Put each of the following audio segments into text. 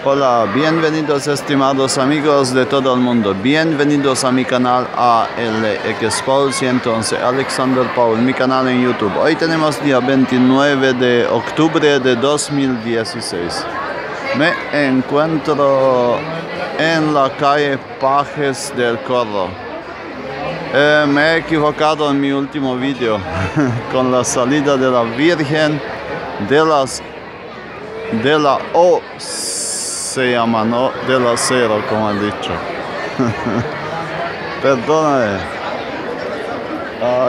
Hola, bienvenidos estimados amigos de todo el mundo, bienvenidos a mi canal ALX 111 Alexander Paul, mi canal en YouTube. Hoy tenemos día 29 de octubre de 2016. Me encuentro en la calle Pajes del Corro. Me he equivocado en mi último video con la salida de la Virgen de la O se llama, no del acero, como he dicho. Perdóname.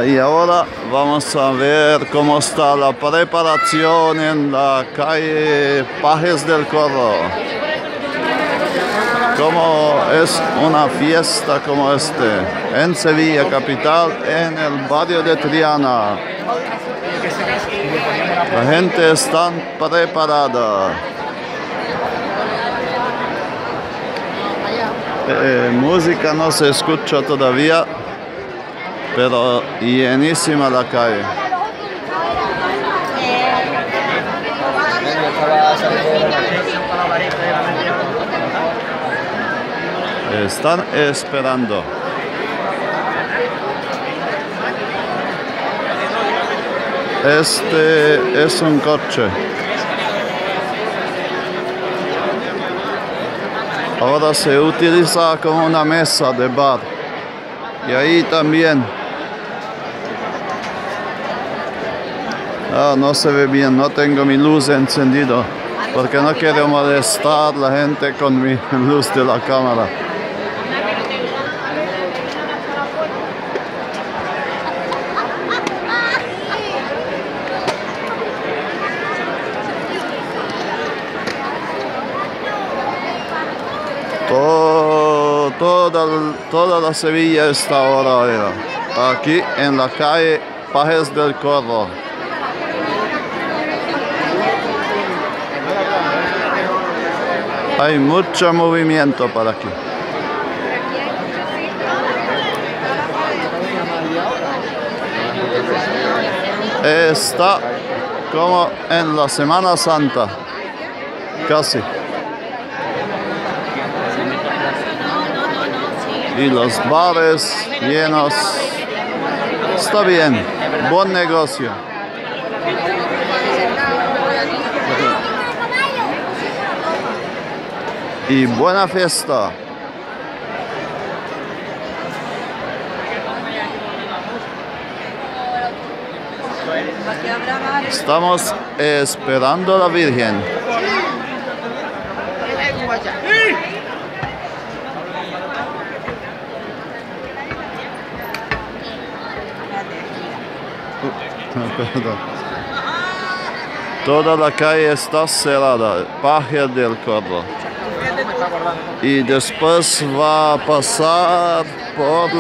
Y ahora vamos a ver cómo está la preparación en la calle Pajes del Corro. Como es una fiesta como en Sevilla capital, en el barrio de Triana. La gente está preparada. Música no se escucha todavía, pero llenísima la calle. Están esperando. Este es un coche. Ahora se utiliza como una mesa de bar. Y ahí también. No se ve bien, no tengo mi luz encendida. Porque no quiero molestar a la gente con mi luz de la cámara. Toda la Sevilla está ahora aquí en la calle Pajes del Corro. Hay mucho movimiento por aquí. Está como en la Semana Santa, casi. Y los bares llenos. Está bien, buen negocio. Y buena fiesta. Estamos esperando a la Virgen. Toda la calle está cerrada, Pajes del Corro. Y después va a pasar por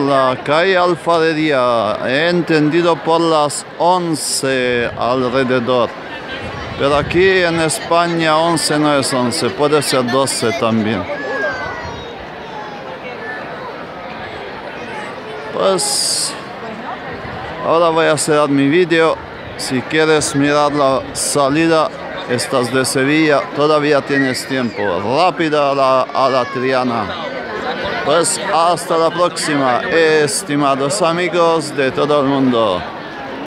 la calle Alfarería. He entendido por las 11 alrededor. Pero aquí en España 11 no es 11, puede ser 12 también. Pues ahora voy a cerrar mi vídeo. Si quieres mirar la salida, estás de Sevilla, todavía tienes tiempo. Rápida a la Triana. Pues hasta la próxima, estimados amigos de todo el mundo.